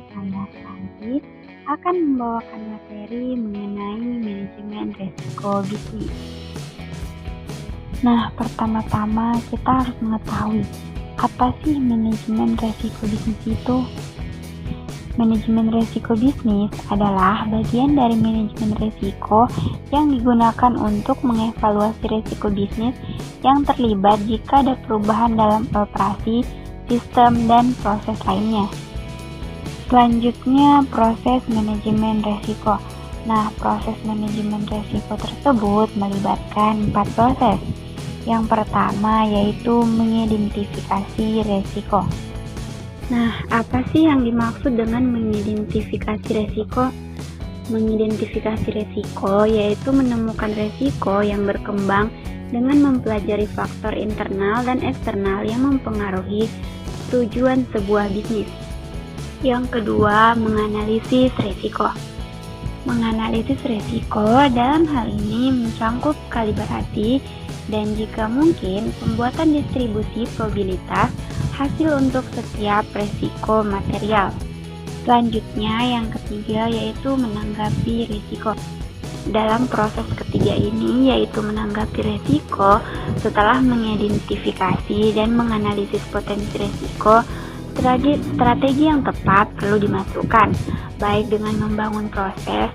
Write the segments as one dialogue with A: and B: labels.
A: saya Santi akan membawakan materi mengenai manajemen risiko bisnis. Nah, pertama-tama kita harus mengetahui apa sih manajemen risiko bisnis itu? Manajemen risiko bisnis adalah bagian dari manajemen risiko yang digunakan untuk mengevaluasi risiko bisnis yang terlibat jika ada perubahan dalam operasi, sistem, dan proses lainnya. Selanjutnya, proses manajemen risiko. Nah, proses manajemen risiko tersebut melibatkan 4 proses. Yang pertama yaitu mengidentifikasi risiko. Nah, apa sih yang dimaksud dengan mengidentifikasi risiko? Mengidentifikasi risiko yaitu menemukan risiko yang berkembang dengan mempelajari faktor internal dan eksternal yang mempengaruhi tujuan sebuah bisnis. Yang kedua, menganalisis risiko. Menganalisis risiko dalam hal ini mencangkup kalibrasi dan jika mungkin pembuatan distribusi probabilitas hasil untuk setiap risiko material. Selanjutnya yang ketiga yaitu menanggapi risiko. Dalam proses ketiga ini yaitu menanggapi risiko setelah mengidentifikasi dan menganalisis potensi risiko, strategi yang tepat perlu dimasukkan, baik dengan membangun proses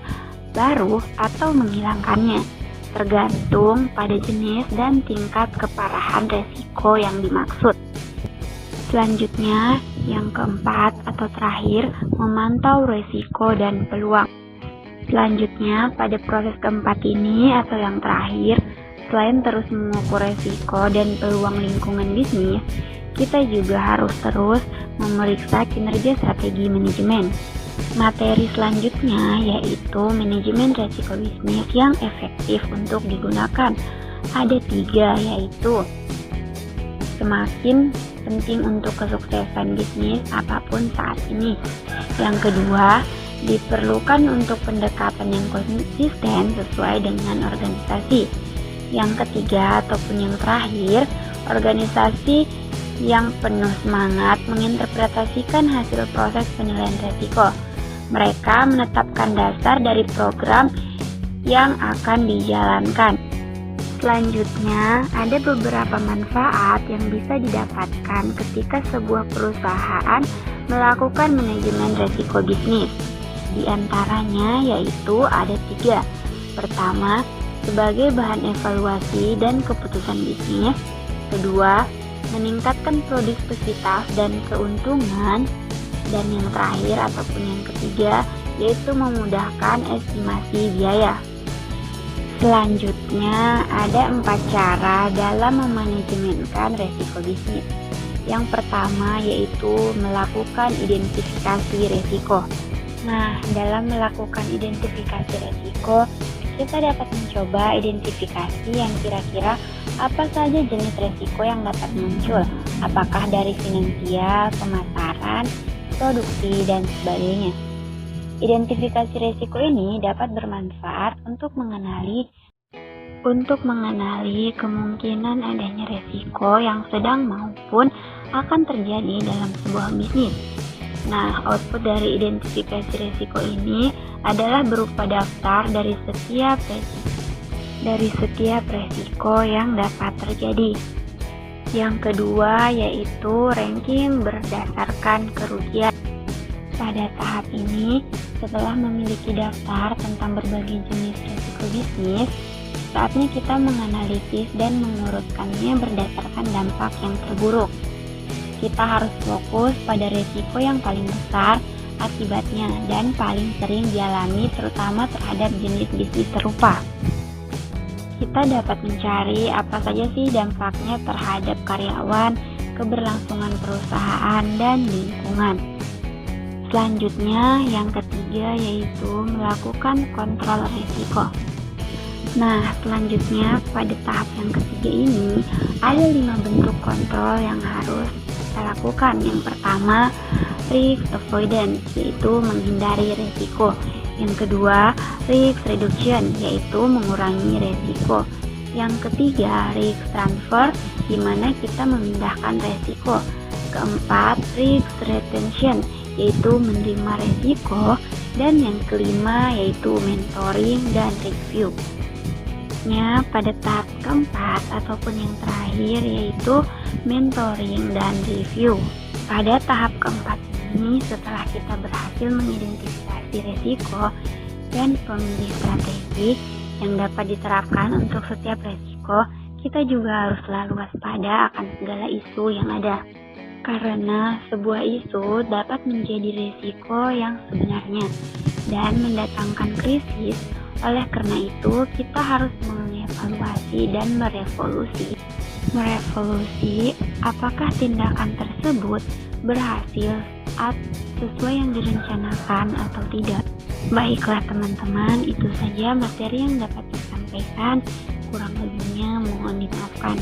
A: baru atau menghilangkannya, tergantung pada jenis dan tingkat keparahan risiko yang dimaksud. Selanjutnya, yang keempat atau terakhir, memantau risiko dan peluang. Selanjutnya, pada proses keempat ini atau yang terakhir, selain terus mengukur risiko dan peluang lingkungan bisnis, kita juga harus terus memeriksa kinerja strategi manajemen. Materi selanjutnya yaitu manajemen risiko bisnis yang efektif untuk digunakan. Ada 3 yaitu semakin penting untuk kesuksesan bisnis apapun saat ini. Yang kedua, diperlukan untuk pendekatan yang konsisten sesuai dengan organisasi. Yang ketiga ataupun yang terakhir, organisasi yang penuh semangat menginterpretasikan hasil proses penilaian risiko. Mereka menetapkan dasar dari program yang akan dijalankan. Selanjutnya, ada beberapa manfaat yang bisa didapatkan ketika sebuah perusahaan melakukan manajemen risiko bisnis. Di antaranya yaitu ada 3. Pertama, sebagai bahan evaluasi dan keputusan bisnis. Kedua, meningkatkan produktivitas dan keuntungan. Dan yang terakhir ataupun yang ketiga yaitu memudahkan estimasi biaya. Selanjutnya ada 4 cara dalam memanajemenkan risiko bisnis. Yang pertama yaitu melakukan identifikasi risiko. Nah, dalam melakukan identifikasi risiko, kita dapat mencoba identifikasi yang kira-kira apa saja jenis risiko yang dapat muncul, apakah dari finansial, pemasaran, produksi, dan sebagainya. Identifikasi risiko ini dapat bermanfaat untuk mengenali kemungkinan adanya risiko yang sedang maupun akan terjadi dalam sebuah bisnis. Nah, output dari identifikasi risiko ini adalah berupa daftar dari setiap risiko yang dapat terjadi. Yang kedua yaitu ranking berdasarkan kerugian. Pada tahap ini, setelah memiliki daftar tentang berbagai jenis risiko bisnis, saatnya kita menganalisis dan mengurutkannya berdasarkan dampak yang terburuk. Kita harus fokus pada risiko yang paling besar akibatnya dan paling sering dialami terutama terhadap jenis bisnis serupa. Kita dapat mencari apa saja sih dampaknya terhadap karyawan, keberlangsungan perusahaan, dan lingkungan. Selanjutnya, yang ketiga yaitu melakukan kontrol risiko. Nah, selanjutnya pada tahap yang ketiga ini ada 5 bentuk kontrol yang harus kita lakukan. Yang pertama, risk avoidance, yaitu menghindari risiko. Yang kedua, risk reduction, yaitu mengurangi risiko. Yang ketiga, risk transfer, di mana kita memindahkan risiko. Keempat, risk retention, yaitu menerima resiko, dan yang kelima yaitu mentoring dan review. Pada tahap keempat ataupun yang terakhir yaitu mentoring dan review. Pada tahap keempat ini, setelah kita berhasil mengidentifikasi resiko dan memilih strategi yang dapat diterapkan untuk setiap resiko, kita juga harus selalu waspada akan segala isu yang ada. Karena sebuah isu dapat menjadi resiko yang sebenarnya dan mendatangkan krisis. Oleh karena itu, kita harus mengevaluasi dan merevolusi apakah tindakan tersebut berhasil sesuai yang direncanakan atau tidak. Baiklah teman-teman, itu saja materi yang dapat disampaikan. Kurang lebihnya mohon dimaafkan.